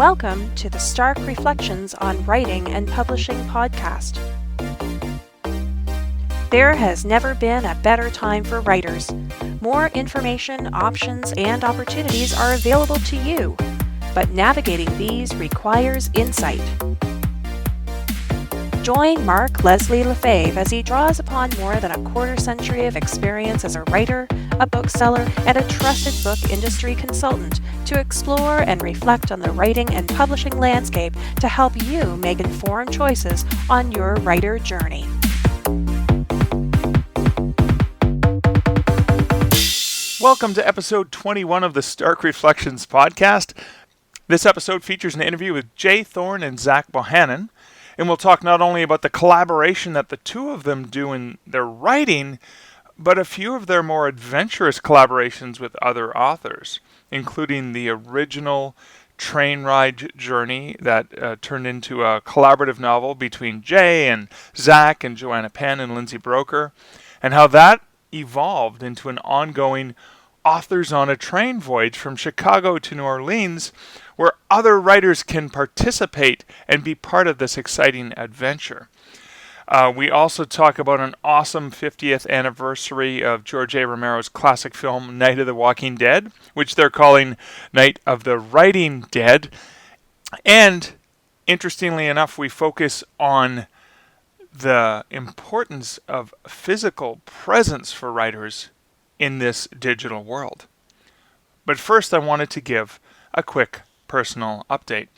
Welcome to the Stark Reflections on Writing and Publishing podcast. There has never been a better time for writers. More information, options, and opportunities are available to you, but navigating these requires insight. Join Mark Leslie Lefebvre as he draws upon more than a quarter century of experience as a writer, a bookseller, and a trusted book industry consultant to explore and reflect on the writing and publishing landscape to help you make informed choices on your writer journey. Welcome to episode 21 of the Stark Reflections podcast. This episode features an interview with Thorne and Bohannon, and we'll talk not only about the collaboration that the two of them do in their writing, but a few of their more adventurous collaborations with other authors, including the original train ride journey that turned into a collaborative novel between Jay and Zach and Joanna Penn and Lindsay Buroker, and how that evolved into an ongoing authors on a train voyage from Chicago to New Orleans, where other writers can participate and be part of this exciting adventure. We also talk about an awesome 50th anniversary of George A. Romero's classic film Night of the Walking Dead, which they're calling Night of the Writing Dead. And interestingly enough, we focus on the importance of physical presence for writers in this digital world. But first, I wanted to give a quick personal update.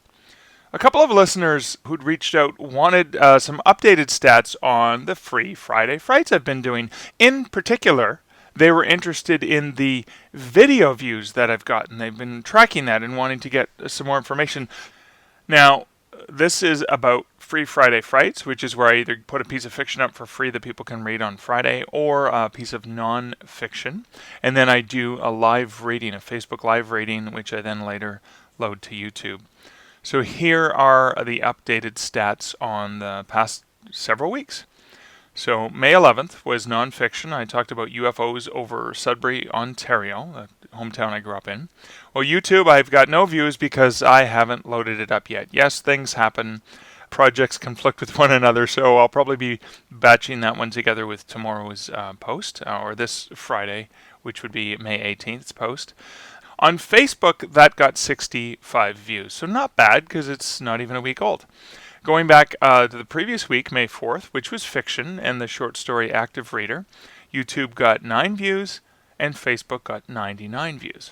A couple of listeners who'd reached out wanted some updated stats on the free Friday Frights I've been doing. In particular, they were interested in the video views that I've gotten. They've been tracking that and wanting to get some more information. Now, this is about Free Friday Frights, which is where I either put a piece of fiction up for free that people can read on Friday, or a piece of non-fiction. And then I do a live reading, a Facebook live reading, which I then later load to YouTube. So here are the updated stats on the past several weeks. So May 11th was nonfiction. I talked about UFOs over Sudbury, Ontario, the hometown I grew up in. Well, YouTube, I've got no views because I haven't loaded it up yet. Yes, things happen. Projects conflict with one another, so I'll probably be batching that one together with tomorrow's post, or this Friday, which would be May 18th's post. On Facebook, that got 65 views, so not bad because it's not even a week old. Going back to the previous week, May 4th, which was fiction and the short story Active Reader, YouTube got 9 views and Facebook got 99 views.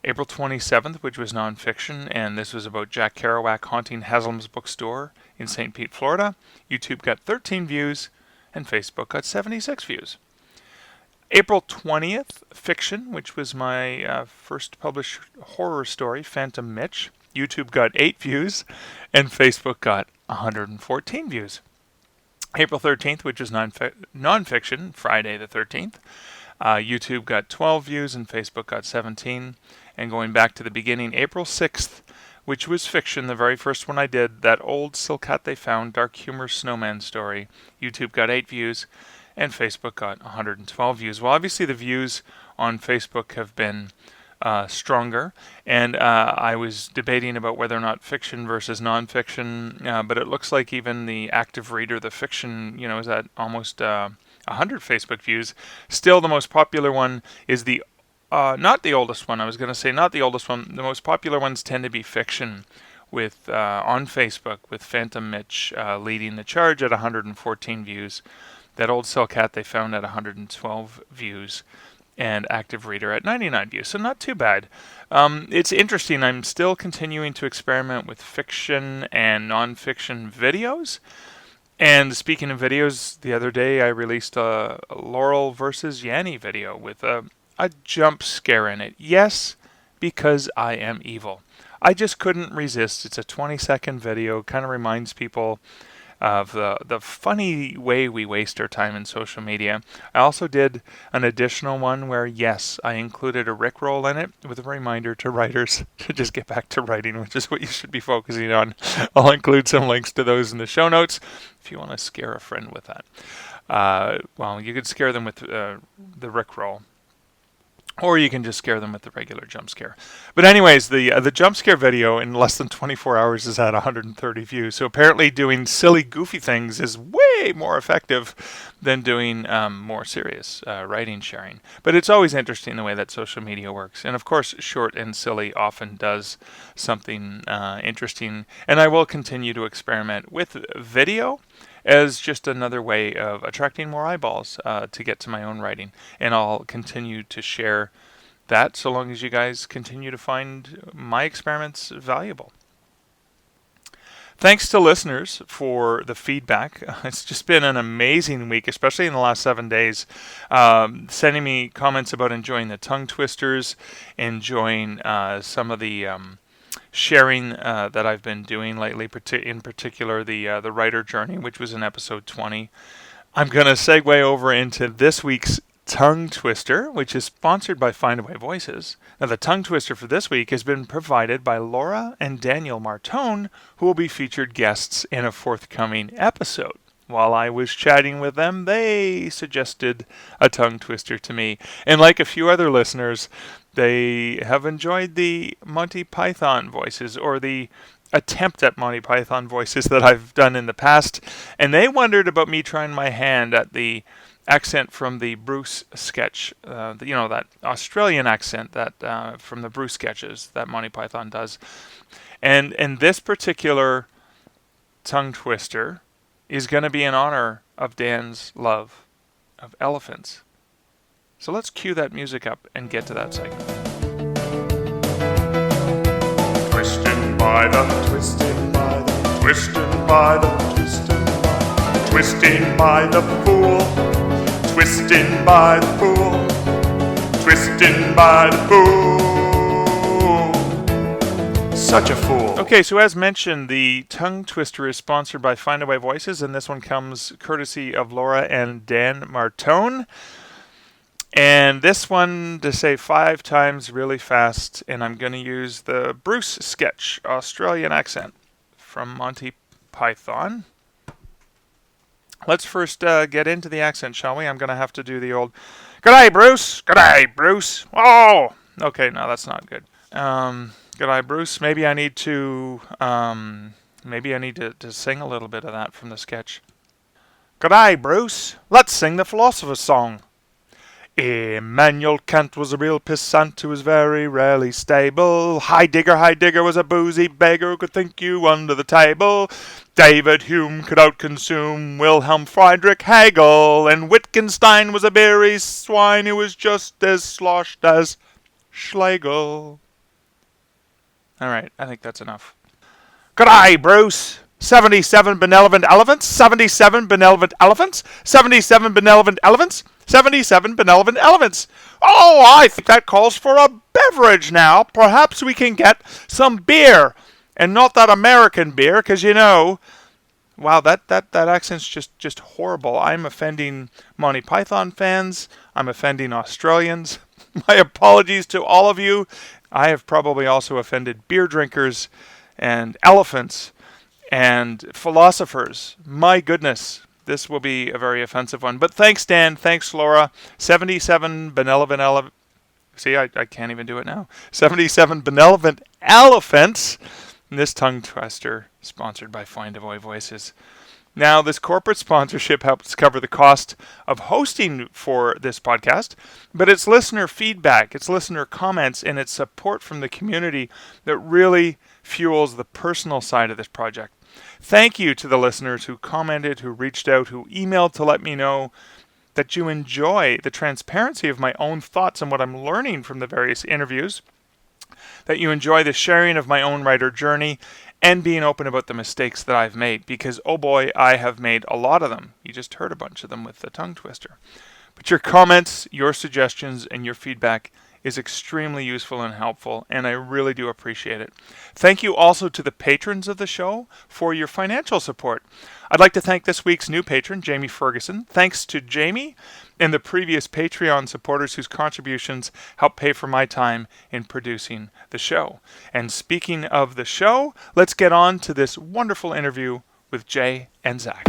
April 27th, which was nonfiction, and this was about Jack Kerouac haunting Haslam's bookstore in St. Pete, Florida, YouTube got 13 views and Facebook got 76 views. April 20th, fiction, which was my first published horror story, Phantom Mitch. YouTube got 8 views, and Facebook got 114 views. April 13th, which is nonfiction, Friday the 13th. YouTube got 12 views, and Facebook got 17. And going back to the beginning, April 6th, which was fiction, the very first one I did, that old silk hat they found, dark humor snowman story. YouTube got 8 views, and Facebook got 112 views. Well, obviously the views on Facebook have been stronger, and I was debating about whether or not fiction versus nonfiction, but it looks like even the Active Reader, the fiction, is at almost 100 Facebook views. Still, the most popular one is the not the oldest one. I was going to say not the oldest one. The most popular ones tend to be fiction, with on Facebook, with Phantom Mitch leading the charge at 114 views. That old silk hat they found at 112 views, and Active Reader at 99 views. So not too bad. It's interesting. I'm still continuing to experiment with fiction and nonfiction videos. And speaking of videos, the other day I released a Laurel VS Yanny video with a jump scare in it. Yes, because I am evil. I just couldn't resist. It's a 20-second video. Kind of reminds people of the funny way we waste our time in social media. I also did an additional one where, yes, I included a RickRoll in it with a reminder to writers to just get back to writing, which is what you should be focusing on. I'll include some links to those in the show notes if you want to scare a friend with that. Well, you could scare them with the RickRoll. Or you can just scare them with the regular jump scare. But anyways, the jump scare video in less than 24 hours has had 130 views. So apparently doing silly, goofy things is way more effective than doing more serious writing sharing. But it's always interesting the way that social media works. And of course, short and silly often does something interesting. And I will continue to experiment with video as just another way of attracting more eyeballs to get to my own writing. And I'll continue to share that so long as you guys continue to find my experiments valuable. Thanks to listeners for the feedback. It's just been an amazing week, especially in the last 7 days. Sending me comments about enjoying the tongue twisters, enjoying some of the sharing that I've been doing lately, in particular the writer journey, which was in episode 20. I'm going to segue over into this week's tongue twister, which is sponsored by Findaway Voices. Now, the tongue twister for this week has been provided by Laura and Daniel Martone, who will be featured guests in a forthcoming episode. While I was chatting with them, they suggested a tongue twister to me. And like a few other listeners, they have enjoyed the Monty Python voices, or the attempt at Monty Python voices that I've done in the past. And they wondered about me trying my hand at the accent from the Bruce sketch, that Australian accent that from the Bruce sketches that Monty Python does. And this particular tongue twister is going to be in honor of Dan's love of elephants. So let's cue that music up and get to that segment. Twisted by the, twisted by the, twisted by the, twisted by the fool, twisted by the fool, twisted by the fool. Such a fool. Okay, so as mentioned, the tongue twister is sponsored by Findaway Voices, and this one comes courtesy of Laura and Dan Martone. And this one, to say 5 times really fast, and I'm going to use the Bruce sketch Australian accent from Monty Python. Let's first get into the accent, shall we? I'm going to have to do the old, "G'day, Bruce! G'day, Bruce! Oh!" Okay, no, that's not good. G'day, Bruce. Maybe I need to sing a little bit of that from the sketch. "G'day, Bruce. Let's sing the Philosopher's Song. Immanuel Kant was a real pissant who was very rarely stable. Heidegger was a boozy beggar who could think you under the table. David Hume could outconsume Wilhelm Friedrich Hegel, and Wittgenstein was a beery swine who was just as sloshed as Schlegel." All right, I think that's enough. "G'day, Bruce. 77 benevolent elephants, 77 benevolent elephants, 77 benevolent elephants, 77 benevolent elephants. Oh, I think that calls for a beverage now. Perhaps we can get some beer, and not that American beer, because wow, that accent's just horrible. I'm offending Monty Python fans. I'm offending Australians. My apologies to all of you. I have probably also offended beer drinkers and elephants and philosophers. My goodness, this will be a very offensive one. But thanks, Dan. Thanks, Laura. 77 benevolent elephants. See, I can't even do it now. 77 benevolent elephants. This tongue twister, sponsored by Findaway Voices. Now, this corporate sponsorship helps cover the cost of hosting for this podcast, but it's listener feedback, it's listener comments, and it's support from the community that really fuels the personal side of this project. Thank you to the listeners who commented, who reached out, who emailed to let me know that you enjoy the transparency of my own thoughts and what I'm learning from the various interviews, that you enjoy the sharing of my own writer journey, and being open about the mistakes that I've made, because, oh boy, I have made a lot of them. You just heard a bunch of them with the tongue twister. But your comments, your suggestions, and your feedback is extremely useful and helpful, and I really do appreciate it. Thank you also to the patrons of the show for your financial support. I'd like to thank this week's new patron, Jamie Ferguson. Thanks to Jamie and the previous Patreon supporters whose contributions help pay for my time in producing the show. And speaking of the show, let's get on to this wonderful interview with Jay and Zach.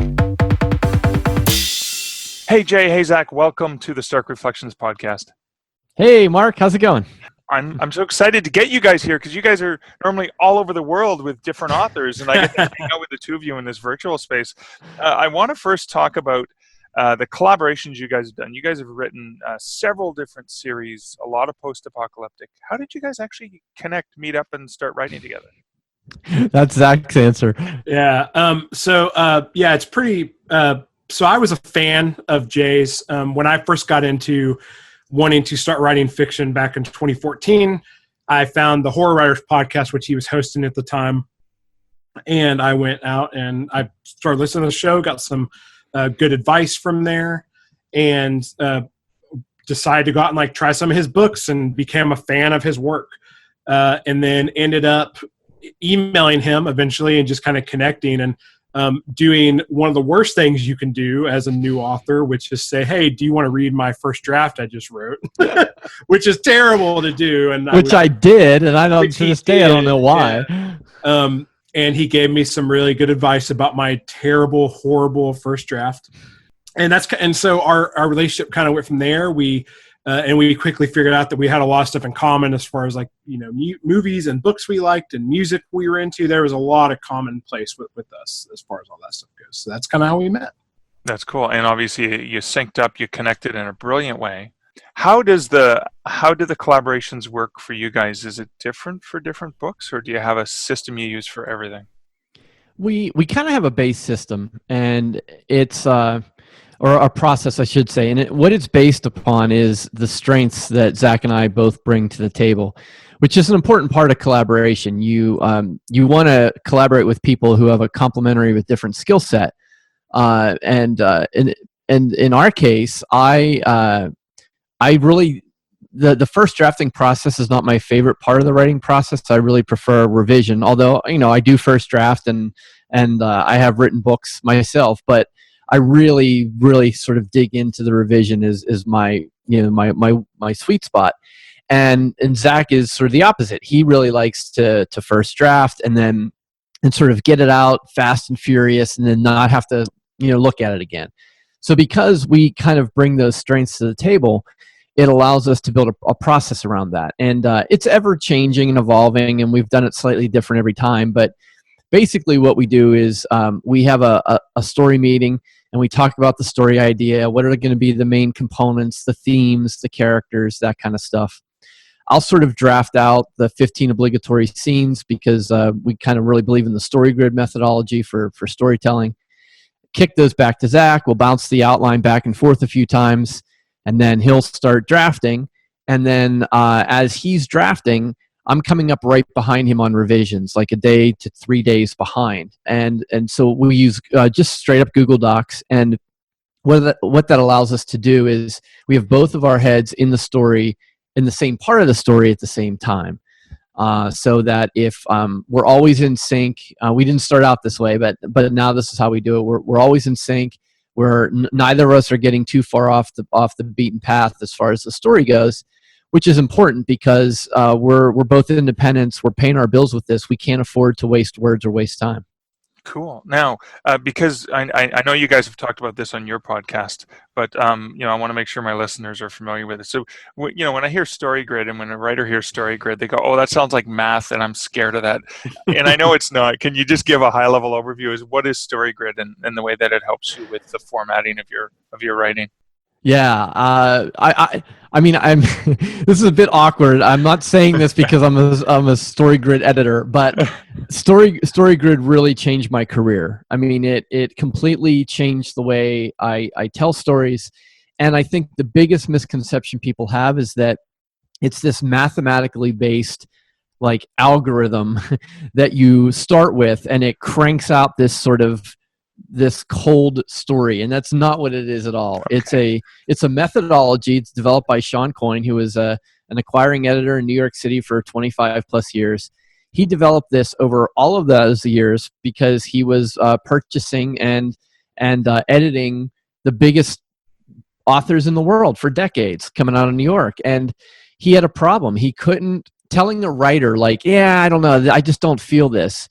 Hey Jay, hey Zach, welcome to the Stark Reflections podcast. Hey, Mark, how's it going? I'm so excited to get you guys here because you guys are normally all over the world with different authors, and I get to hang out with the two of you in this virtual space. I want to first talk about the collaborations you guys have done. You guys have written several different series, a lot of post-apocalyptic. How did you guys actually connect, meet up, and start writing together? That's Zach's answer. Yeah. It's pretty. So I was a fan of Jay's when I first got into wanting to start writing fiction back in 2014. I found the Horror Writers podcast, which he was hosting at the time, and I went out and I started listening to the show. Got some good advice from there, and decided to go out and try some of his books, and became a fan of his work. And then ended up emailing him eventually and just kind of connecting and doing one of the worst things you can do as a new author, which is say, hey, do you want to read my first draft I just wrote? Which is terrible to do. And I did, and I don't to this day, I don't know why. Yeah. And he gave me some really good advice about my terrible, horrible first draft. And so our relationship kind of went from there. We quickly figured out that we had a lot of stuff in common as far as movies and books we liked and music we were into. There was a lot of commonplace with us as far as all that stuff goes. So that's kind of how we met. That's cool. And obviously you synced up, you connected in a brilliant way. How do the collaborations work for you guys? Is it different for different books, or do you have a system you use for everything? We kind of have a base system, and it's or a process, I should say. And what it's based upon is the strengths that Zach and I both bring to the table, which is an important part of collaboration. You want to collaborate with people who have a complementary with different skill set. And in our case, I really, the first drafting process is not my favorite part of the writing process. I really prefer revision, although, I do first draft and I have written books myself, but I really, really sort of dig into the revision is my sweet spot. And Zach is sort of the opposite. He really likes to first draft and sort of get it out fast and furious and then not have to, look at it again. So because we kind of bring those strengths to the table, it allows us to build a process around that. And it's ever changing and evolving, and we've done it slightly different every time. But basically what we do is we have a story meeting, and we talk about the story idea, what are going to be the main components, the themes, the characters, that kind of stuff. I'll sort of draft out the 15 obligatory scenes because we kind of really believe in the story grid methodology for storytelling. Kick those back to Zach. We'll bounce the outline back and forth a few times, and then he'll start drafting. And then as he's drafting, I'm coming up right behind him on revisions, like a day to 3 days behind. And so we use just straight up Google Docs. And what that allows us to do is we have both of our heads in the story, in the same part of the story at the same time. So that if we're always in sync, we didn't start out this way, but now this is how we do it. We're always in sync. Neither of us are getting too far off the beaten path as far as the story goes, which is important because we're both independents. We're paying our bills with this. We can't afford to waste words or waste time. Cool. Now, because I know you guys have talked about this on your podcast, but I want to make sure my listeners are familiar with it. So, when I hear story grid and when a writer hears story grid, they go, "Oh, that sounds like math," and I'm scared of that. And I know it's not. Can you just give a high level overview as what is story grid and the way that it helps you with the formatting of your writing? Yeah, I mean, this is a bit awkward. I'm not saying this because I'm a story grid editor, but story grid really changed my career. I mean, it completely changed the way I tell stories, and I think the biggest misconception people have is that it's this mathematically based algorithm that you start with, and it cranks out this cold story, and that's not what it is at all. Okay. It's a methodology. It's developed by Sean Coyne, who was an acquiring editor in New York City for 25 plus years. He developed this over all of those years because he was purchasing and editing the biggest authors in the world for decades coming out of New York, and he had a problem. He couldn't telling a writer I don't know, I just don't feel this.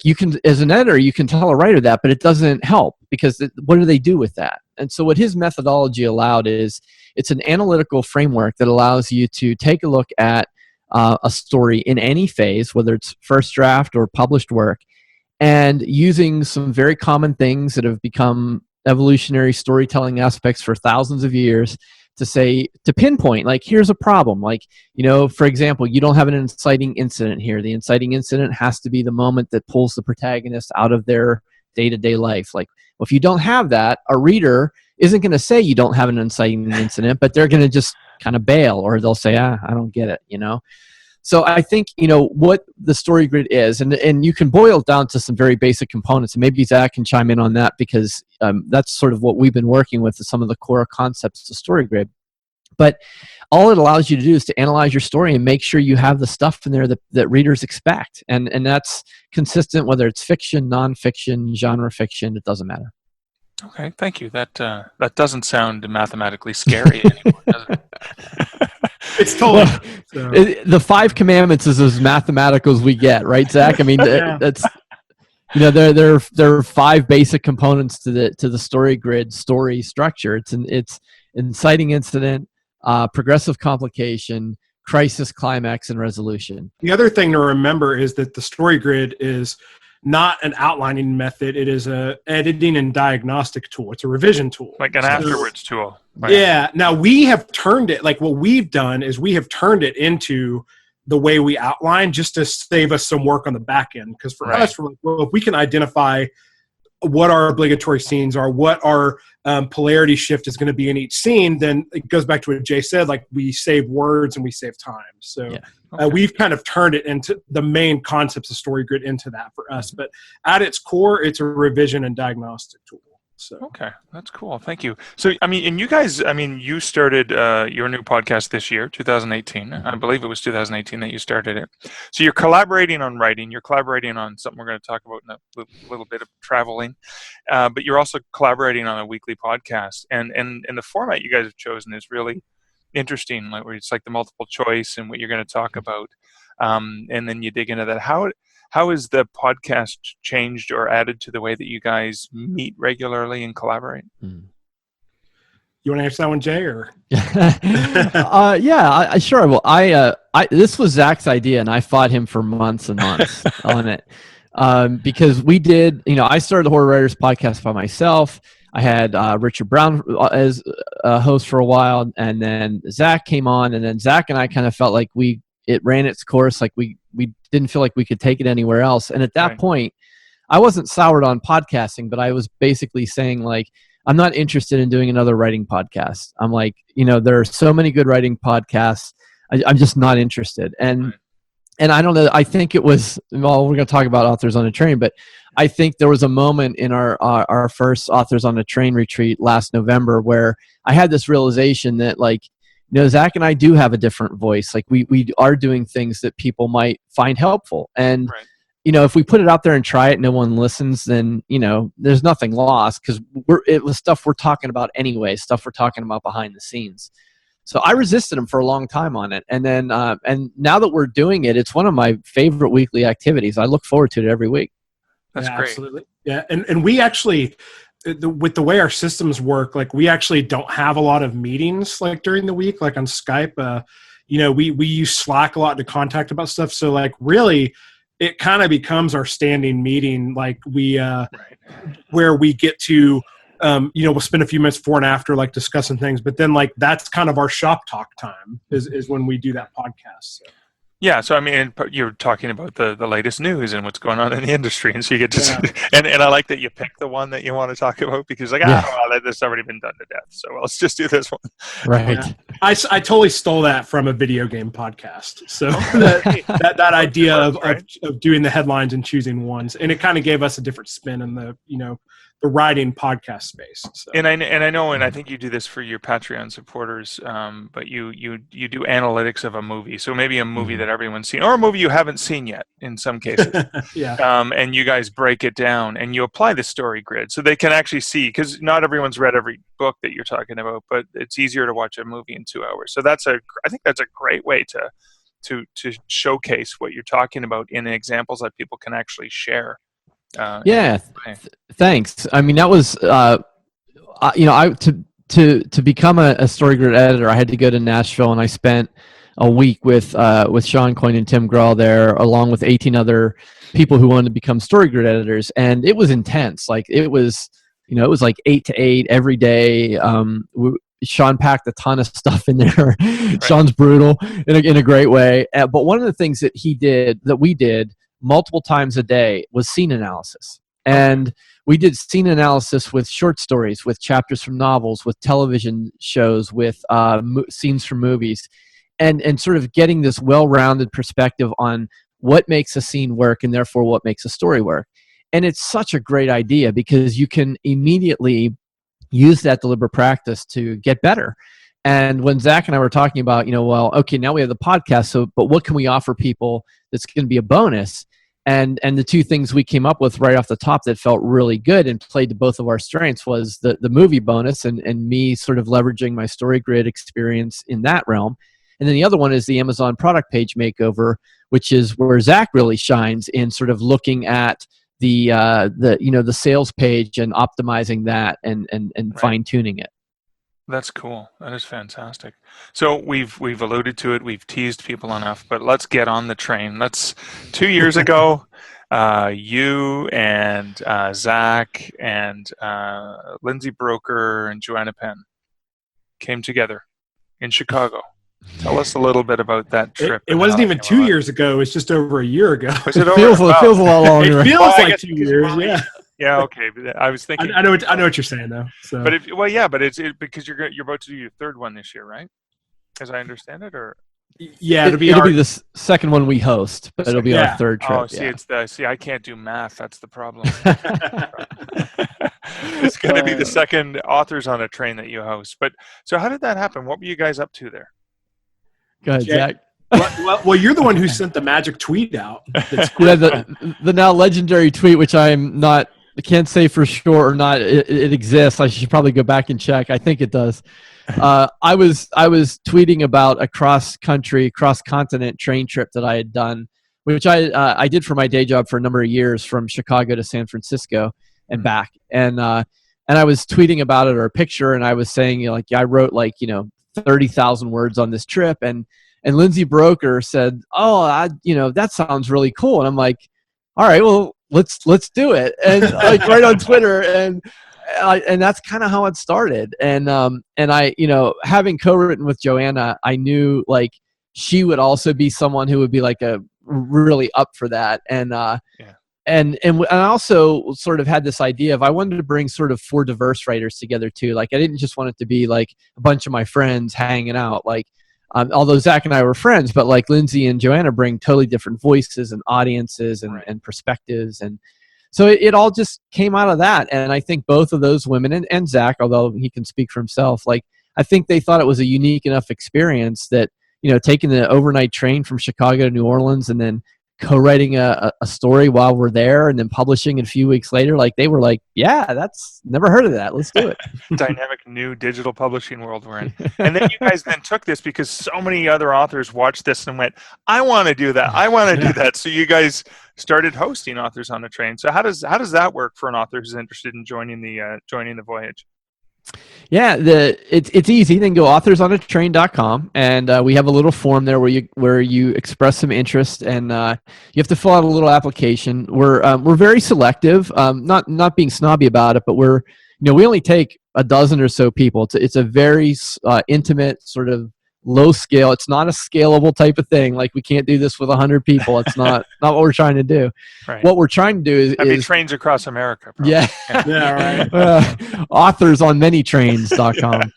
You can, as an editor, you can tell a writer that, but it doesn't help. because what do they do with that? And so what his methodology allowed is it's an analytical framework that allows you to take a look at a story in any phase, whether it's first draft or published work, and using some very common things that have become evolutionary storytelling aspects for thousands of years to pinpoint, like, here's a problem. Like, for example, you don't have an inciting incident here. The inciting incident has to be the moment that pulls the protagonist out of their day-to-day life. Like, well, if you don't have that, a reader isn't going to say you don't have an inciting incident, but they're going to just kind of bail, or they'll say, I don't get it, So I think, what the story grid is, and you can boil it down to some very basic components, and maybe Zach can chime in on that, because that's sort of what we've been working with, some of the core concepts of story grid. But all it allows you to do is to analyze your story and make sure you have the stuff in there that readers expect. And that's consistent, whether it's fiction, nonfiction, genre fiction, it doesn't matter. Okay, thank you. That doesn't sound mathematically scary anymore, does it? It's totally. The 5 commandments is as mathematical as we get, right, Zach? I mean, that's there are 5 basic components to the story grid story structure. It's inciting incident, progressive complication, crisis, climax, and resolution. The other thing to remember is that the story grid is not an outlining method. It is a editing and diagnostic tool. It's a revision tool. Like an afterwards tool. Right? Yeah. Now we have turned it, like what we've done is we have turned it into the way we outline, just to save us some work on the back end. Because for us, we're like, well, if we can identify what our obligatory scenes are, what our polarity shift is going to be in each scene, then it goes back to what Jay said, like, we save words and we save time. So we've kind of turned it into the main concepts of story grid into that for us. But at its core, it's a revision and diagnostic tool. So. Okay, that's cool. Thank you. So, I mean, and you guys, you started your new podcast this year, 2018. I believe it was 2018 that you started it. So you're collaborating on writing. You're collaborating on something we're going to talk about in a little bit of traveling. But you're also collaborating on a weekly podcast. And the format you guys have chosen is really interesting, like where it's like the multiple choice and what you're going to talk about. And then you dig into that. How has the podcast changed or added to the way that you guys meet regularly and collaborate? You want to answer that one, Jay? Or I sure will. This was Zach's idea, and I fought him for months and months on it, because we did. I started the Horror Writers podcast by myself. I had Richard Brown as a host for a while, and then Zach came on, and then Zach and I kind of felt like it ran its course. Like we didn't feel like we could take it anywhere else. And at that point, I wasn't soured on podcasting, but I was basically saying, like, I'm not interested in doing another writing podcast. I'm like, there are so many good writing podcasts. I'm just not interested. And I don't know, I think it was, well, we're going to talk about Authors on a Train, but I think there was a moment in our first Authors on a Train retreat last November where I had this realization that, like, Zach and I do have a different voice. Like, we are doing things that people might find helpful. And, if we put it out there and try it, no one listens, then, there's nothing lost, because it was stuff we're talking about anyway, stuff we're talking about behind the scenes. So I resisted him for a long time on it. And then, and now that we're doing it, it's one of my favorite weekly activities. I look forward to it every week. That's great. Absolutely. Yeah. And we actually, with the way our systems work, like, we actually don't have a lot of meetings like during the week, like on Skype. We use Slack a lot to contact about stuff. So, like, really, it kind of becomes our standing meeting. Like, we where we get to we'll spend a few minutes before and after, like, discussing things. But then, like, that's kind of our shop talk time is when we do that podcast. So. Yeah, so I mean, you're talking about the latest news and what's going on in the industry, and so you get to and I like that you pick the one that you want to talk about, because, like, this already been done to death, so let's just do this one. Right. Yeah. I totally stole that from a video game podcast. So that idea of doing the headlines and choosing ones, and it kind of gave us a different spin in the the writing podcast space. So. And I know, and I think you do this for your Patreon supporters, but you do analytics of a movie. So maybe a movie that everyone's seen, or a movie you haven't seen yet in some cases. And you guys break it down and you apply the story grid so they can actually see, because not everyone's read every book that you're talking about, but it's easier to watch a movie in 2 hours. So I think that's a great way to showcase what you're talking about in examples that people can actually share. Yeah, thanks. I mean, that was to become a story grid editor, I had to go to Nashville, and I spent a week with Sean Coyne and Tim Grawl there, along with 18 other people who wanted to become story grid editors, and it was intense. Like it was like 8 to 8 every day. Sean packed a ton of stuff in there. Right. Sean's brutal in a great way. But one of the things that we did multiple times a day was scene analysis. And we did scene analysis with short stories, with chapters from novels, with television shows, with scenes from movies, and sort of getting this well-rounded perspective on what makes a scene work and therefore what makes a story work. And it's such a great idea because you can immediately use that deliberate practice to get better. And when Zach and I were talking about, well, okay, now we have the podcast, but what can we offer people that's going to be a bonus? And the two things we came up with right off the top that felt really good and played to both of our strengths was the movie bonus and me sort of leveraging my story grid experience in that realm. And then the other one is the Amazon product page makeover, which is where Zach really shines in sort of looking at the sales page and optimizing that and right. Fine tuning it. That's cool. That is fantastic. So we've alluded to it. We've teased people enough, but let's get on the train. 2 years ago, you and Zach and Lindsay Buroker and Joanna Penn came together in Chicago. Tell us a little bit about that trip. It wasn't even 2 years ago. It's just over a year ago. It feels a lot longer. It feels like 2 years. Yeah. Yeah. Okay. I was thinking. I know what you're saying though. So. But it's because you're about to do your third one this year, right? As I understand it, or. Yeah, it'll be the second one we host, but it'll be our third trip. Oh, I can't do math. That's the problem. It's going to be the second Authors on a Train that you host. But so how did that happen? What were you guys up to there? Go ahead, Zach. Well, you're the one who sent the magic tweet out. Yeah, the now legendary tweet, which I can't say for sure or not. It exists. I should probably go back and check. I think it does. I was tweeting about a cross-continent train trip that I had done, which I did for my day job for a number of years, from Chicago to San Francisco and back. And I was tweeting about it, or a picture, and I was saying, I wrote 30,000 words on this trip, and Lindsay Buroker said, "Oh, that sounds really cool." And I'm like, "All right, well, let's do it." And right on Twitter, and that's kind of how it started. And I, having co-written with Joanna, I knew she would also be someone who would be a really up for that. And And I also sort of had this idea of I wanted to bring sort of 4 diverse writers together too. I didn't just want it to be a bunch of my friends hanging out. Although Zach and I were friends, but Lindsay and Joanna bring totally different voices and audiences and perspectives. And so it all just came out of that. And I think both of those women and Zach, although he can speak for himself, I think they thought it was a unique enough experience that, taking the overnight train from Chicago to New Orleans and then co-writing a story while we're there and then publishing it a few weeks later, they were yeah, that's never heard of that. Let's do it. Dynamic new digital publishing world we're in. And then you guys then took this because so many other authors watched this and went, I want to do that. I want to do that. So you guys started hosting Authors on a Train. So how does that work for an author who's interested in joining the voyage? Yeah, it's easy. You can go authorsonatrain.com, and we have a little form there where you express some interest, and you have to fill out a little application. We're very selective, not being snobby about it, but we only take a dozen or so people. It's a very intimate sort of low scale. It's not a scalable type of thing. We can't do this with 100 people. It's not what we're trying to do. Right. What we're trying to do is trains across America. Probably. Yeah. Yeah, right. Authors on many trains.com.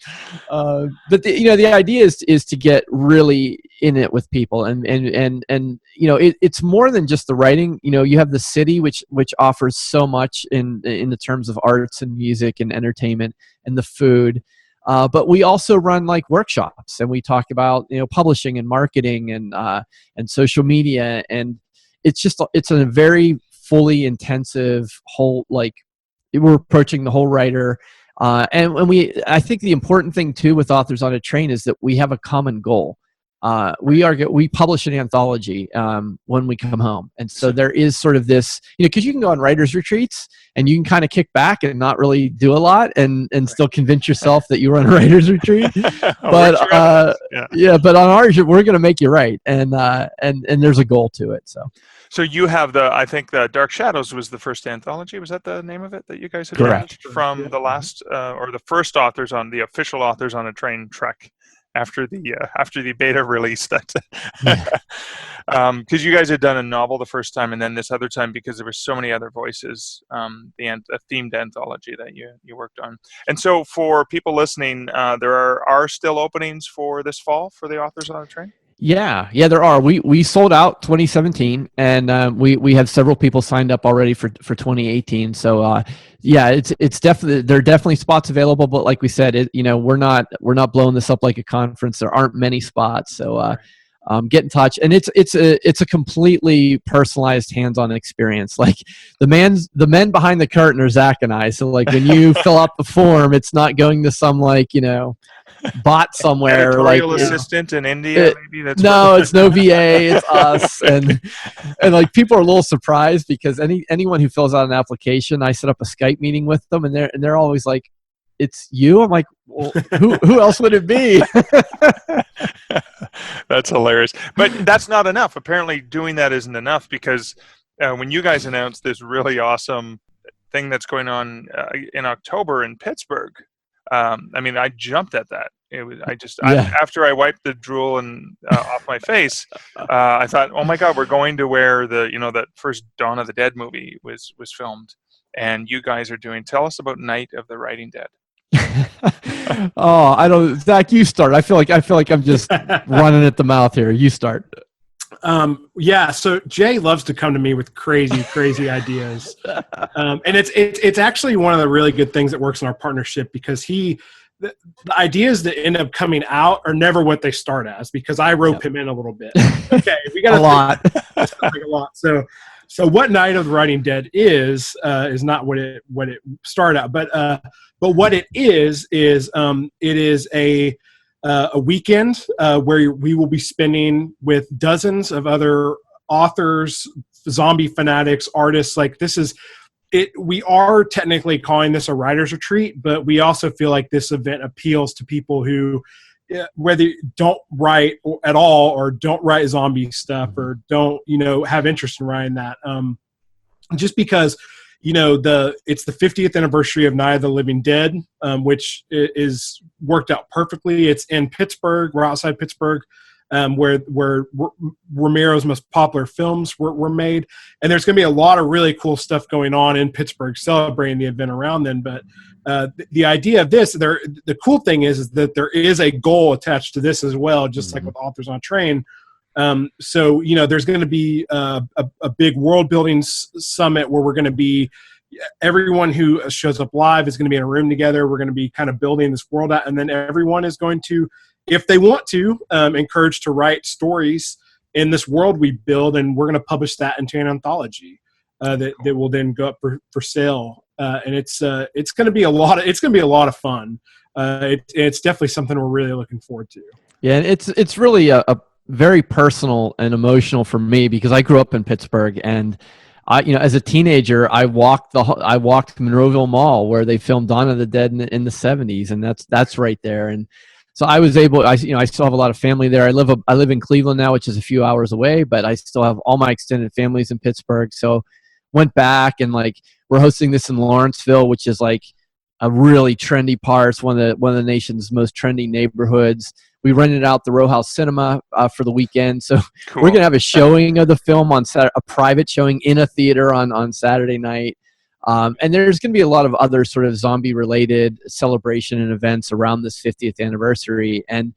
But the idea is to get really in it with people, and it's more than just the writing. You have the city, which offers so much in the terms of arts and music and entertainment and the food. But we also run workshops, and we talk about publishing and marketing and social media, and it's a very fully intensive whole we're approaching the whole writer, and I think the important thing too with Authors on a Train is that we have a common goal. we publish an anthology when we come home, and so there is sort of this, because you can go on writers retreats and you can kind of kick back and not really do a lot and still convince yourself that you were on a writers retreat. But but on ours we're going to make you write, and there's a goal to it. So you have I think the Dark Shadows was the first anthology. Was that the name of it that you guys had Correct. published from the last or the first authors on the official authors on a train trek after the beta release? Because you guys had done a novel the first time, and then this other time because there were so many other voices, a themed anthology that you worked on. And so for people listening, there are still openings for this fall for the authors on a train. Yeah, there are. We sold out 2017, and we have several people signed up already for 2018. So it's definitely, there are definitely spots available. But like we said, we're not blowing this up like a conference. There aren't many spots, so get in touch. And it's a completely personalized, hands-on experience. Like the men behind the curtain are Zach and I. So like when you fill out the form, it's not going to some bot somewhere, editorial assistant in India. Maybe it's no VA. It's us, and like people are a little surprised because anyone who fills out an application, I set up a Skype meeting with them, and they're always like, "It's you." I'm like, well, who else would it be? That's hilarious, but that's not enough. Apparently, doing that isn't enough because when you guys announced this really awesome thing that's going on in October in Pittsburgh. I jumped at that. After I wiped the drool off my face, I thought, oh my God, we're going to where that first Dawn of the Dead movie was filmed, and you guys are doing. Tell us about Night of the Writing Dead. Oh, I don't. Zach, you start. I feel like I'm just running at the mouth here. You start. So Jay loves to come to me with crazy ideas. And it's actually one of the really good things that works in our partnership because the ideas that end up coming out are never what they start as because I rope him in a little bit. Okay. We got a lot. So what Night of the Writing Dead is not what it started out, but what it is it is a weekend where we will be spending with dozens of other authors, zombie fanatics, artists. Like this is it. We are technically calling this a writer's retreat, but we also feel like this event appeals to people who, whether don't write at all or don't write zombie stuff or don't, have interest in writing that. Just because, it's the 50th anniversary of Night of the Living Dead, which is worked out perfectly. It's in Pittsburgh. We're outside Pittsburgh, where Romero's most popular films were made. And there's going to be a lot of really cool stuff going on in Pittsburgh celebrating the event around then. But the idea of this, the cool thing is that there is a goal attached to this as well, just like with Authors on Train. So there's going to be a big world building summit where we're going to be, everyone who shows up live is going to be in a room together. We're going to be kind of building this world out, and then everyone is going to, if they want to, encouraged to write stories in this world we build, and we're going to publish that into an anthology that will then go up for sale. And it's going to be a lot of fun. It's definitely something we're really looking forward to. Yeah, and it's really a very personal and emotional for me because I grew up in Pittsburgh, and as a teenager, I walked Monroeville Mall where they filmed Dawn of the Dead in the 70s, and that's right there. And so I was able. I still have a lot of family there. I live in Cleveland now, which is a few hours away, but I still have all my extended families in Pittsburgh. So went back and we're hosting this in Lawrenceville, which is like a really trendy part. It's one of the nation's most trendy neighborhoods. We rented out the Row House Cinema for the weekend, so cool. We're going to have a showing of the film on Saturday, a private showing in a theater on Saturday night. And there's going to be a lot of other sort of zombie-related celebration and events around this 50th anniversary. And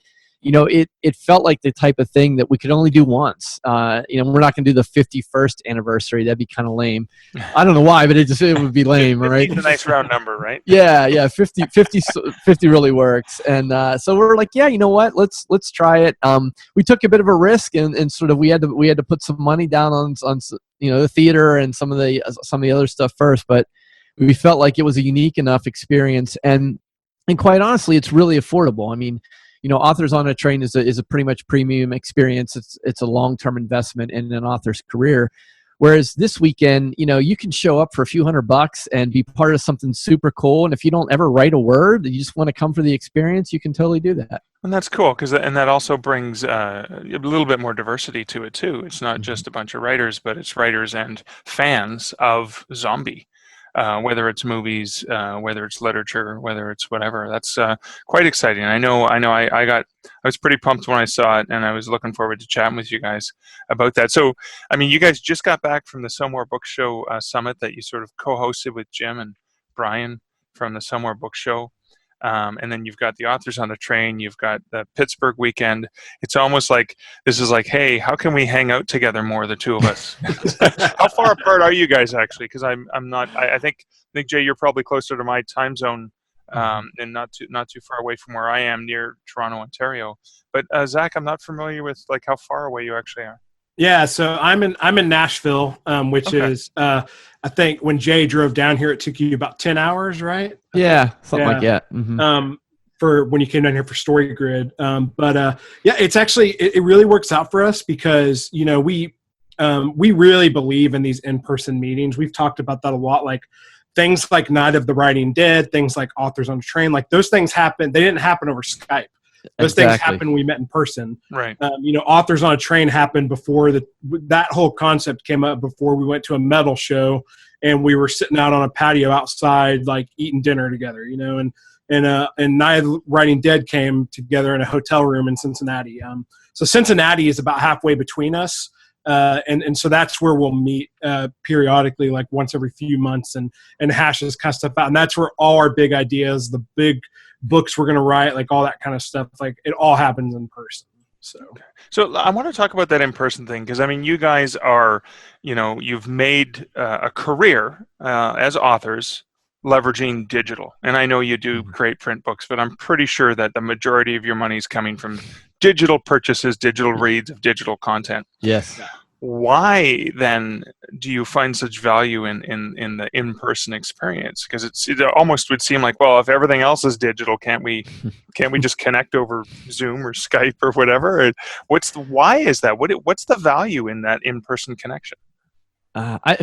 it felt like the type of thing that we could only do once. We're not going to do the 51st anniversary. That'd be kind of lame. I don't know why, but it would be lame, right? It's a nice round number, right? Yeah. 50 really works. And so we're like, yeah, you know what? Let's try it. We took a bit of a risk, and sort of we had to put some money down on the theater and some of the other stuff first, but we felt like it was a unique enough experience, and quite honestly, it's really affordable. I mean, Authors on a Train is a pretty much premium experience. It's a long-term investment in an author's career. Whereas this weekend, you can show up for a few $100 and be part of something super cool. And if you don't ever write a word, you just want to come for the experience, you can totally do that. And that's cool, and that also brings a little bit more diversity to it too. It's not just a bunch of writers, but it's writers and fans of zombie, whether it's movies, whether it's literature, whether it's whatever. That's quite exciting. I know. I was pretty pumped when I saw it, and I was looking forward to chatting with you guys about that. So, I mean, you guys just got back from the Somewhere Book Show summit that you sort of co-hosted with Jim and Brian from the Somewhere Book Show. And then you've got the Authors on a Train. You've got the Pittsburgh weekend. It's almost like this is like, hey, how can we hang out together more, the two of us? How far apart are you guys actually? Because I'm not. I think Jay, you're probably closer to my time zone, and not too far away from where I am, near Toronto, Ontario. But Zach, I'm not familiar with like how far away you actually are. Yeah, so I'm in Nashville, which is I think when Jay drove down here, it took you about 10 hours, right? Yeah, something like that. Mm-hmm. For when you came down here for Story Grid, but it's actually it really works out for us because we really believe in these in-person meetings. We've talked about that a lot, like things like Night of the Writing Dead, things like Authors on a Train, like those things happen. They didn't happen over Skype. Those things happened when we met in person. Right. Authors on a Train happened before that whole concept came up, before we went to a metal show and we were sitting out on a patio outside, like eating dinner together, and Night of the Writing Dead came together in a hotel room in Cincinnati. So Cincinnati is about halfway between us. And so that's where we'll meet periodically, like once every few months, and hash this kind of stuff out. And that's where all our big ideas, the big books we're going to write, like all that kind of stuff, like it all happens in person. So I want to talk about that in-person thing, because I mean, you guys are, you've made a career as authors leveraging digital. And I know you do create print books, but I'm pretty sure that the majority of your money is coming from digital purchases, digital reads of digital content. Yes. Why then do you find such value in the in-person experience? Because it almost would seem like, well, if everything else is digital, can't we just connect over Zoom or Skype or whatever? Why is that? What's the value in that in-person connection?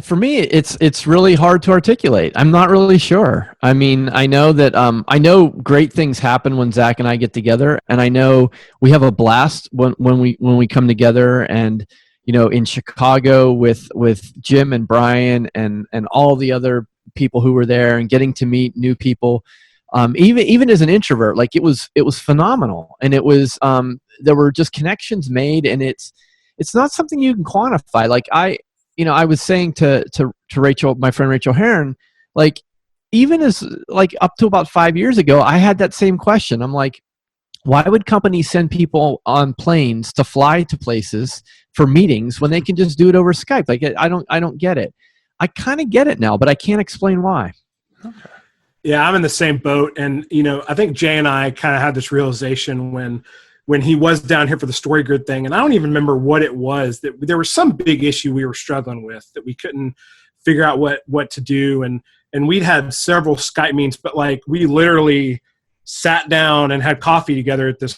For me, it's really hard to articulate. I'm not really sure. I mean, I know that I know great things happen when Zach and I get together, and I know we have a blast when we come together. And in Chicago with Jim and Brian and all the other people who were there, and getting to meet new people, even as an introvert, like it was phenomenal. And it was there were just connections made, and it's not something you can quantify. Like I was saying to Rachel, my friend Rachel Heron, like even as like up to about 5 years ago, I had that same question. I'm like, why would companies send people on planes to fly to places for meetings when they can just do it over Skype? Like I don't get it. I kind of get it now, but I can't explain why. Okay. Yeah, I'm in the same boat, and I think Jay and I kind of had this realization when he was down here for the Story Grid thing, and I don't even remember what it was, that there was some big issue we were struggling with that we couldn't figure out what to do, and we'd had several Skype meetings, but like we literally sat down and had coffee together at this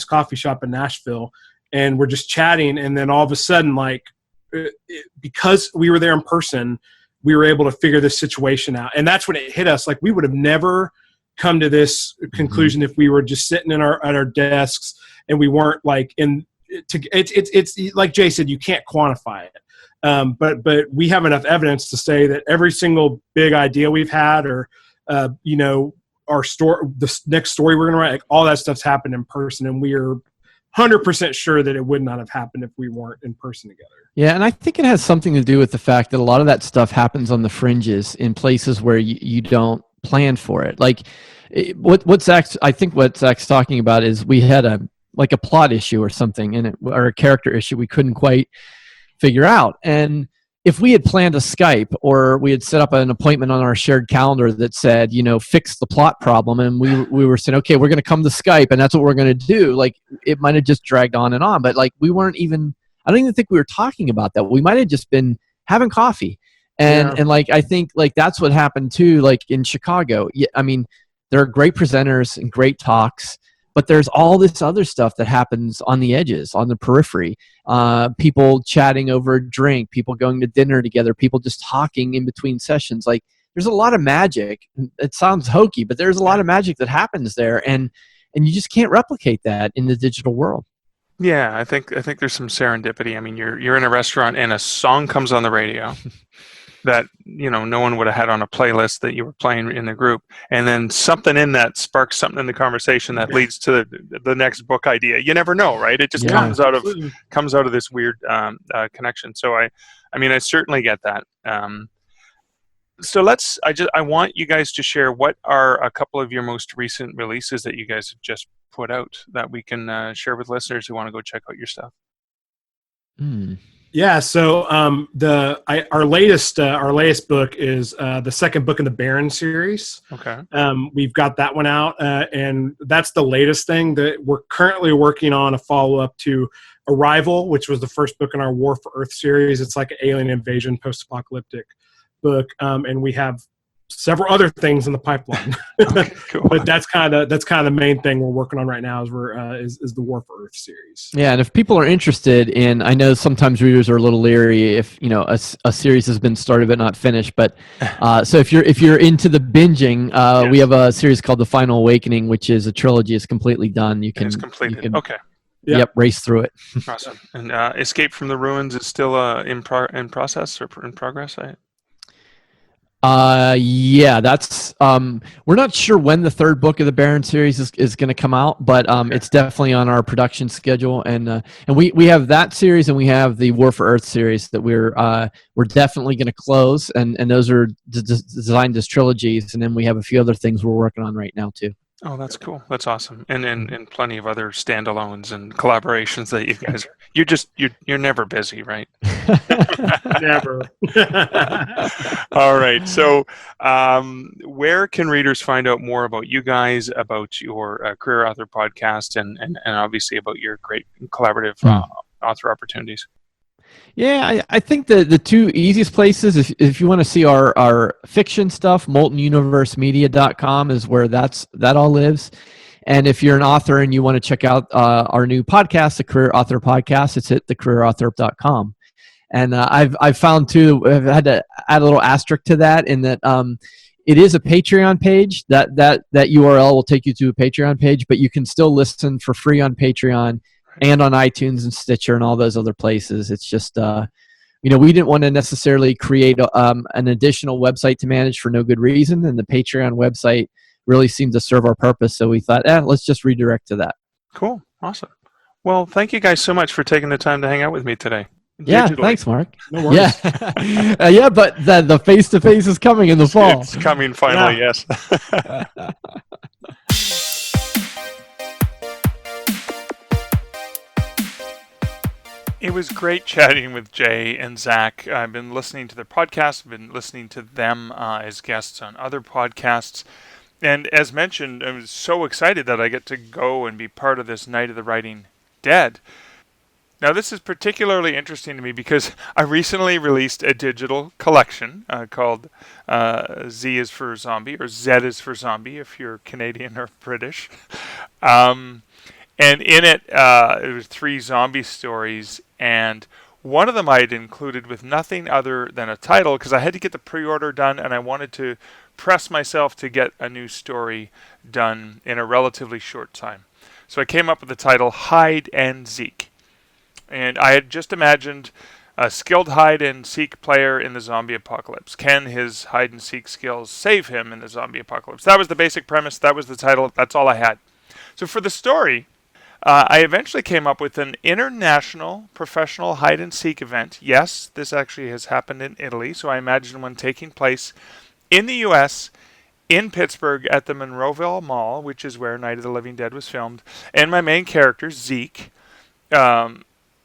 coffee shop in Nashville, and we're just chatting, and then all of a sudden, like because we were there in person, we were able to figure this situation out, and that's when it hit us. Like we would have never come to this conclusion if we were just sitting at our desks and we weren't like it's like Jay said, you can't quantify it. But we have enough evidence to say that every single big idea we've had, or our story, the next story we're going to write, like all that stuff's happened in person, and we are 100% sure that it would not have happened if we weren't in person together. Yeah, and I think it has something to do with the fact that a lot of that stuff happens on the fringes in places where you don't plan for it. Like what Zach's talking about is we had a plot issue or something, or a character issue we couldn't quite figure out. And if we had planned a Skype, or we had set up an appointment on our shared calendar that said, fix the plot problem, and we were saying, okay, we're going to come to Skype and that's what we're going to do, like it might have just dragged on and on. But like I don't even think we were talking about that. We might have just been having coffee. And like I think like that's what happened too, like in Chicago. Yeah, I mean, there are great presenters and great talks. but there's all this other stuff that happens on the edges, on the periphery. People chatting over a drink, people going to dinner together, people just talking in between sessions. Like, there's a lot of magic. It sounds hokey, but there's a lot of magic that happens there, and you just can't replicate that in the digital world. Yeah, I think there's some serendipity. I mean, you're in a restaurant and a song comes on the radio that no one would have had on a playlist that you were playing in the group, and then something in that sparks something in the conversation that leads to the next book idea. You never know, right? It just comes out of this weird connection. So I certainly get that. So I want you guys to share what are a couple of your most recent releases that you guys have just put out that we can share with listeners who want to go check out your stuff. Yeah, so our latest book is the second book in the Baron series. Okay. We've got that one out, and that's the latest thing. That we're currently working on a follow-up to Arrival, which was the first book in our War for Earth series. It's like an alien invasion, post-apocalyptic book, and we have several other things in the pipeline. Okay, cool. But that's kind of the main thing we're working on right now is the War for Earth series. Yeah, and if people are interested in, I know sometimes readers are a little leery if a series has been started but not finished. But so if you're into the binging, yes. We have a series called The Final Awakening, which is a trilogy. It's completely done. It's completed. Okay. Yep, race through it. Awesome. And Escape from the Ruins is still in process or in progress, right? Yeah, that's we're not sure when the third book of the Baron series is going to come out, but it's definitely on our production schedule, and we have that series, and we have the War for Earth series that we're definitely going to close, and those are designed as trilogies, and then we have a few other things we're working on right now too. Oh, that's cool. That's awesome. And plenty of other standalones and collaborations that you guys you're never busy, right? Never. All right. So, where can readers find out more about you guys, about your Career Author podcast, and obviously about your great collaborative author opportunities? Yeah, I think the two easiest places, if you want to see our fiction stuff, moltenuniversemedia.com is where that all lives. And if you're an author and you want to check out our new podcast, the Career Author Podcast, it's at thecareerauthor.com. And I've found too, I've had to add a little asterisk to that in that it is a Patreon page. That URL will take you to a Patreon page, but you can still listen for free on Patreon and on iTunes and Stitcher and all those other places. It's just, we didn't want to necessarily create an additional website to manage for no good reason, and the Patreon website really seemed to serve our purpose, so we thought, let's just redirect to that. Cool. Awesome. Well, thank you guys so much for taking the time to hang out with me today. Yeah, thanks, Mark. No worries. Yeah, but the face-to-face is coming in the fall. It's coming finally, yes. It was great chatting with Jay and Zach. I've been listening to their podcast. I've been listening to them as guests on other podcasts. And as mentioned, I was so excited that I get to go and be part of this Night of the Writing Dead. Now, this is particularly interesting to me because I recently released a digital collection called Z is for Zombie, or Z is for Zombie if you're Canadian or British. And in it, it was 3 zombie stories, and one of them I had included with nothing other than a title because I had to get the pre-order done, and I wanted to press myself to get a new story done in a relatively short time. So I came up with the title Hide and Seek. And I had just imagined a skilled hide-and-seek player in the zombie apocalypse. Can his hide-and-seek skills save him in the zombie apocalypse? That was the basic premise. That was the title. That's all I had. So for the story, I eventually came up with an international professional hide-and-seek event. Yes, this actually has happened in Italy, so I imagine one taking place in the U.S., in Pittsburgh at the Monroeville Mall, which is where Night of the Living Dead was filmed. And my main character, Zeke,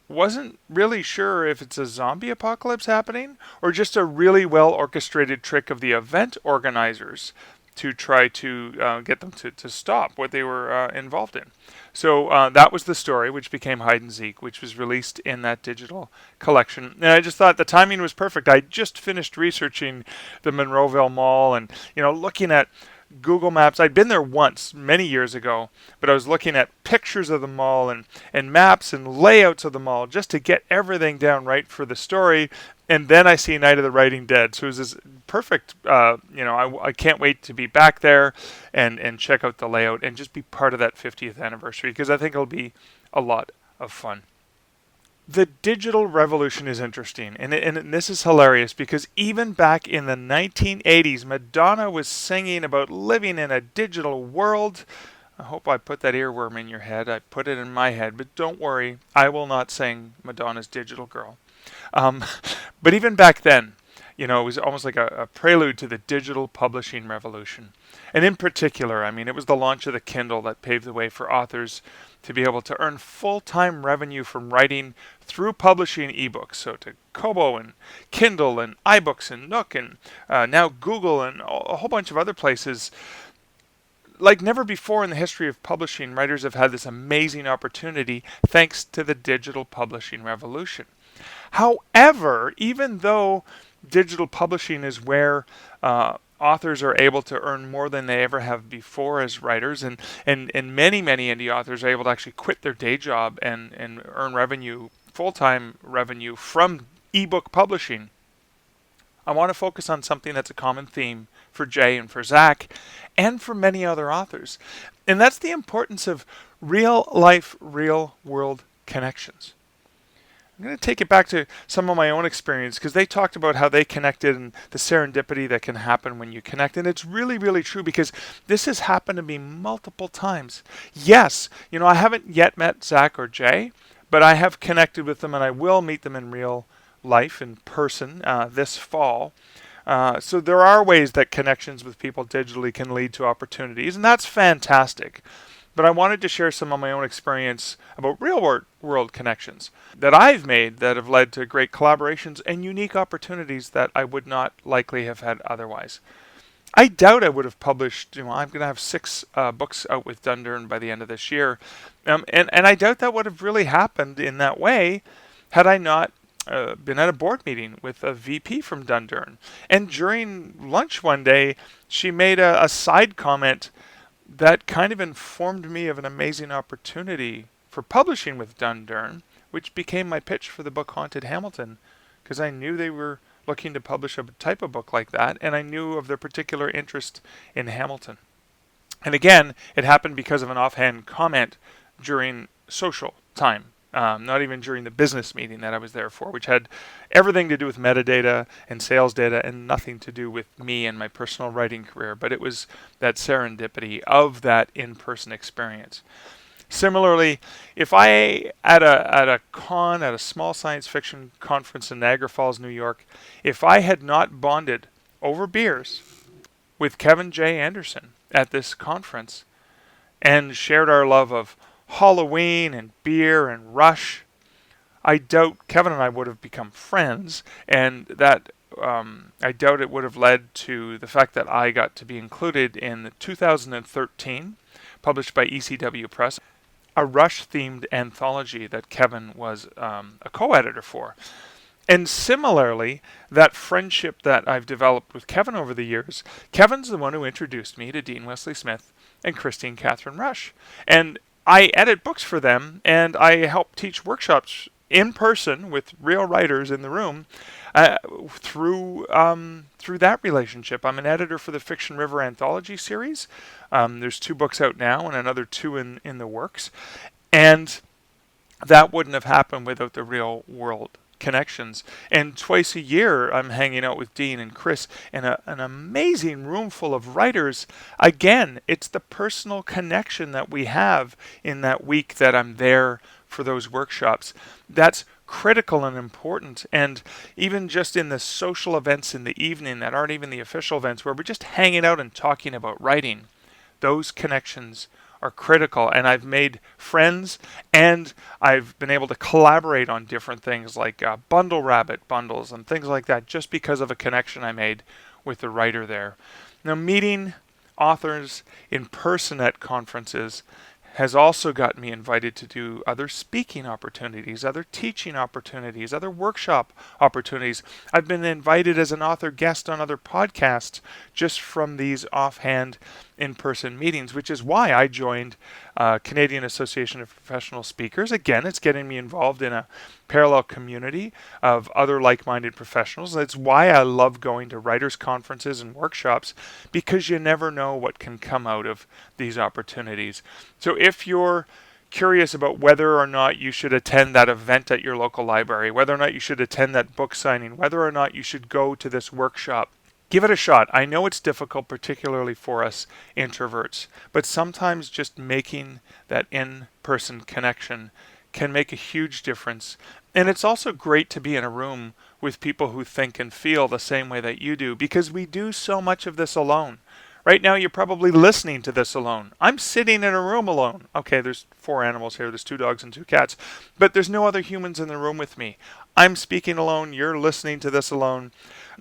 wasn't really sure if it's a zombie apocalypse happening or just a really well-orchestrated trick of the event organizers to try to get them to stop what they were involved in. So that was the story, which became Hide and Seek, which was released in that digital collection. And I just thought the timing was perfect. I just finished researching the Monroeville Mall and looking at Google Maps. I'd been there once many years ago, but I was looking at pictures of the mall and maps and layouts of the mall just to get everything down right for the story. And then I see Night of the Writing Dead. So it was this perfect, I can't wait to be back there and check out the layout and just be part of that 50th anniversary, because I think it'll be a lot of fun. The digital revolution is interesting, and this is hilarious, because even back in the 1980s, Madonna was singing about living in a digital world. I hope I put that earworm in your head. I put it in my head, but don't worry, I will not sing Madonna's Digital Girl. But even back then, it was almost like a prelude to the digital publishing revolution. And in particular, it was the launch of the Kindle that paved the way for authors to be able to earn full-time revenue from writing through publishing ebooks. So to Kobo and Kindle and iBooks and Nook and now Google and a whole bunch of other places. Like never before in the history of publishing, writers have had this amazing opportunity thanks to the digital publishing revolution. However, even though digital publishing is where authors are able to earn more than they ever have before as writers, and many indie authors are able to actually quit their day job and earn revenue, full-time revenue from ebook publishing, I want to focus on something that's a common theme for Jay and for Zach and for many other authors, and that's the importance of real-life, real-world connections. I'm going to take it back to some of my own experience, because they talked about how they connected and the serendipity that can happen when you connect. And it's really, really true, because this has happened to me multiple times. Yes, I haven't yet met Zach or Jay, but I have connected with them, and I will meet them in real life, in person, this fall. So there are ways that connections with people digitally can lead to opportunities, and that's fantastic. But I wanted to share some of my own experience about real-world connections that I've made that have led to great collaborations and unique opportunities that I would not likely have had otherwise. I doubt I would have published, I'm going to have 6 books out with Dundurn by the end of this year. And I doubt that would have really happened in that way had I not been at a board meeting with a VP from Dundurn. And during lunch one day, she made a side comment that kind of informed me of an amazing opportunity for publishing with Dundurn, which became my pitch for the book Haunted Hamilton, because I knew they were looking to publish a type of book like that, and I knew of their particular interest in Hamilton. And again, it happened because of an offhand comment during social time, not even during the business meeting that I was there for, which had everything to do with metadata and sales data and nothing to do with me and my personal writing career, but it was that serendipity of that in-person experience. Similarly, if I at a small science fiction conference in Niagara Falls, New York, if I had not bonded over beers with Kevin J. Anderson at this conference and shared our love of Halloween and beer and Rush, I doubt Kevin and I would have become friends, and that I doubt it would have led to the fact that I got to be included in the 2013, published by ECW Press, a Rush-themed anthology that Kevin was a co-editor for. And similarly, that friendship that I've developed with Kevin over the years, Kevin's the one who introduced me to Dean Wesley Smith and Christine Catherine Rush. And I edit books for them, and I help teach workshops in person with real writers in the room through that relationship. I'm an editor for the Fiction River anthology series. There's 2 books out now and another 2 in the works. And that wouldn't have happened without the real world connections. And twice a year, I'm hanging out with Dean and Chris in an amazing room full of writers. Again, it's the personal connection that we have in that week that I'm there for those workshops. That's critical and important. And even just in the social events in the evening that aren't even the official events, where we're just hanging out and talking about writing, those connections are critical. And I've made friends, and I've been able to collaborate on different things like Bundle Rabbit bundles and things like that, just because of a connection I made with the writer there. Now, meeting authors in person at conferences has also got me invited to do other speaking opportunities, other teaching opportunities, other workshop opportunities. I've been invited as an author guest on other podcasts just from these offhand in-person meetings, which is why I joined Canadian Association of Professional Speakers. Again, it's getting me involved in a parallel community of other like-minded professionals. That's why I love going to writers' conferences and workshops, because you never know what can come out of these opportunities. So if you're curious about whether or not you should attend that event at your local library, whether or not you should attend that book signing, whether or not you should go to this workshop, give it a shot. I know it's difficult, particularly for us introverts, but sometimes just making that in-person connection can make a huge difference. And it's also great to be in a room with people who think and feel the same way that you do, because we do so much of this alone. Right now, you're probably listening to this alone. I'm sitting in a room alone. Okay, there's 4 animals here. There's 2 dogs and 2 cats. But there's no other humans in the room with me. I'm speaking alone. You're listening to this alone.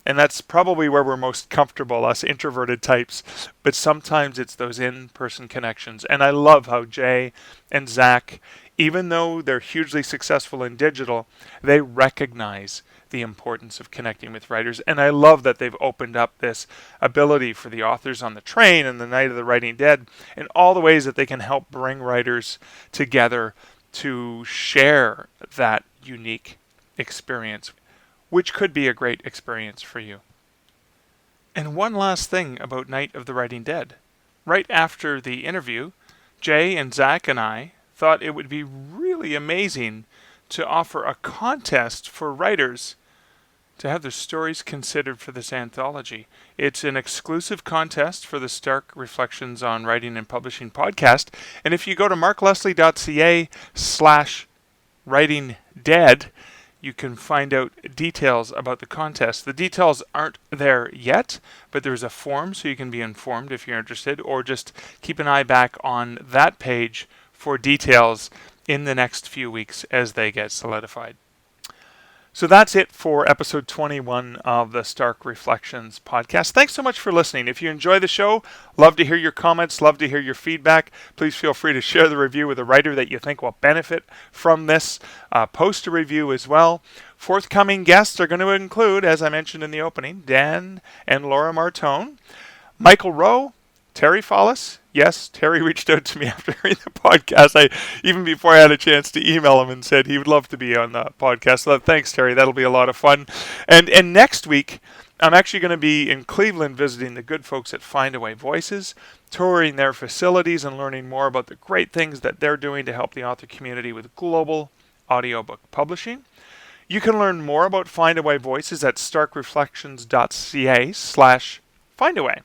And that's probably where we're most comfortable, us introverted types. But sometimes it's those in-person connections. And I love how Jay and Zach, even though they're hugely successful in digital, they recognize the importance of connecting with writers. And I love that they've opened up this ability for the authors on the train and the Night of the Writing Dead, and all the ways that they can help bring writers together to share that unique experience, which could be a great experience for you. And one last thing about Night of the Writing Dead. Right after the interview, Jay and Zach and I thought it would be really amazing to offer a contest for writers to have their stories considered for this anthology. It's an exclusive contest for the Stark Reflections on Writing and Publishing podcast. And if you go to markleslie.ca/writingdead, you can find out details about the contest. The details aren't there yet, but there's a form so you can be informed if you're interested, or just keep an eye back on that page for details in the next few weeks as they get solidified. So that's it for episode 21 of the Stark Reflections podcast. Thanks so much for listening. If you enjoy the show, love to hear your comments, love to hear your feedback. Please feel free to share the review with a writer that you think will benefit from this. Post a review as well. Forthcoming guests are going to include, as I mentioned in the opening, Dan and Laura Martone, Michael Rowe, Terry Follis. Yes, Terry reached out to me after hearing the podcast. Even before I had a chance to email him, and said he would love to be on the podcast. So thanks, Terry. That'll be a lot of fun. And next week, I'm actually going to be in Cleveland visiting the good folks at Findaway Voices, touring their facilities and learning more about the great things that they're doing to help the author community with global audiobook publishing. You can learn more about Findaway Voices at starkreflections.ca/findaway.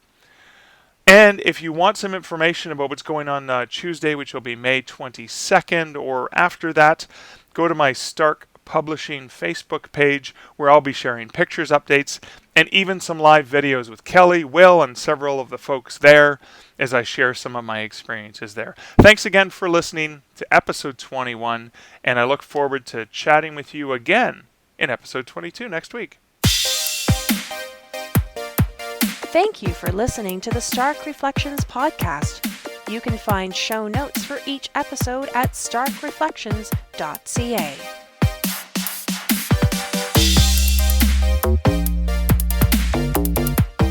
And if you want some information about what's going on Tuesday, which will be May 22nd, or after that, go to my Stark Publishing Facebook page, where I'll be sharing pictures, updates, and even some live videos with Kelly, Will, and several of the folks there as I share some of my experiences there. Thanks again for listening to episode 21, and I look forward to chatting with you again in episode 22 next week. Thank you for listening to the Stark Reflections podcast. You can find show notes for each episode at starkreflections.ca.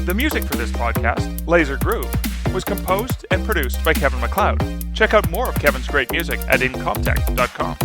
The music for this podcast, Laser Groove, was composed and produced by Kevin MacLeod. Check out more of Kevin's great music at incomptech.com.